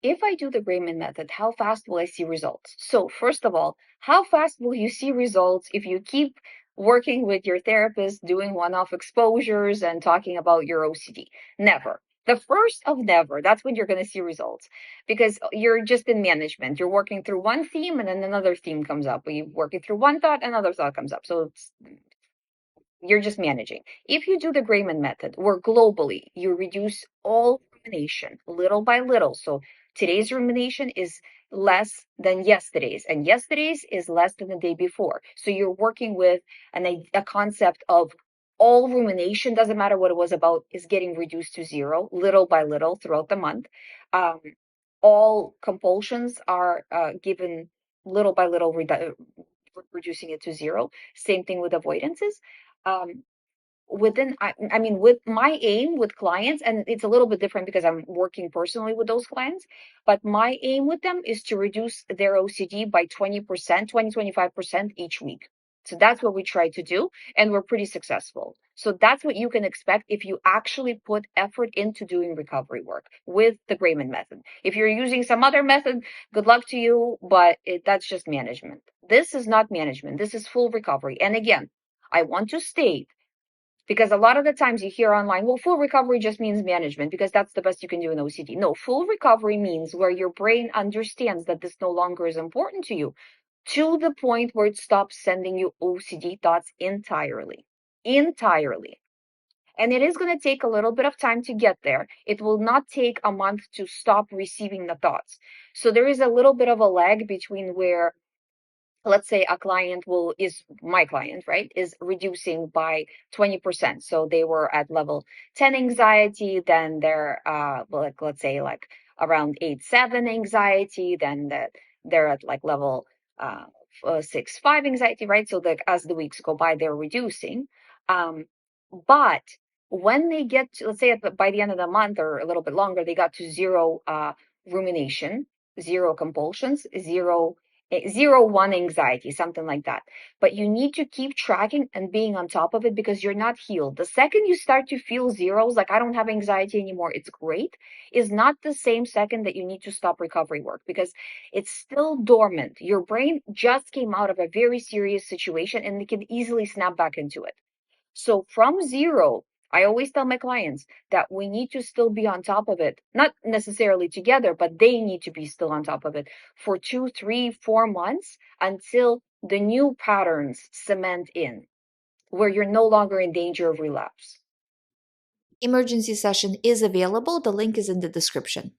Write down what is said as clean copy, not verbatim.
if I do the Greymond method, how fast will I see results? So first of all, how fast will you see results if you keep working with your therapist, doing one-off exposures and talking about your OCD? Never. The first of never. That's when you're going to see results, because you're just in management. You're working through one theme and then another theme comes up. You're working through one thought, another thought comes up. So you're just managing. If you do the Greymond method, where globally you reduce all rumination little by little. So today's rumination is less than yesterday's, and yesterday's is less than the day before. So you're working with a concept of all rumination, doesn't matter what it was about, is getting reduced to zero little by little throughout the month. Um, all compulsions are given little by little, reducing it to zero. Same thing with avoidances. Um, I mean, with my aim with clients, and it's a little bit different because I'm working personally with those clients, but my aim with them is to reduce their OCD by 20%, 25% each week. So that's what we try to do, and we're pretty successful. So that's what you can expect if you actually put effort into doing recovery work with the Greymond method. If you're using some other method, good luck to you, but that's just management. This is not management. This is full recovery. And again, I want to state, because a lot of the times you hear online, well, full recovery just means management because that's the best you can do in OCD. No, full recovery means where your brain understands that this no longer is important to you, to the point where it stops sending you OCD thoughts entirely. Entirely. And it is going to take a little bit of time to get there. It will not take a month to stop receiving the thoughts. So there is a little bit of a lag between where, let's say, a client is my client, right, is reducing by 20%. So they were at level 10 anxiety, then they're like, let's say, like around 8-7 anxiety, then they're at like level 6-5 anxiety, right? So that as the weeks go by, they're reducing. But when they get to, let's say by the end of the month or a little bit longer, they got to zero rumination, zero compulsions, zero 0-1 anxiety, something like that. But you need to keep tracking and being on top of it because you're not healed. The second you start to feel zeros, like I don't have anxiety anymore, it's great, is not the same second that you need to stop recovery work, because it's still dormant. Your brain just came out of a very serious situation and it can easily snap back into it. So from zero, I always tell my clients that we need to still be on top of it, not necessarily together, but they need to be still on top of it for 2, 3, 4 months until the new patterns cement in, where you're no longer in danger of relapse. Emergency session is available. The link is in the description.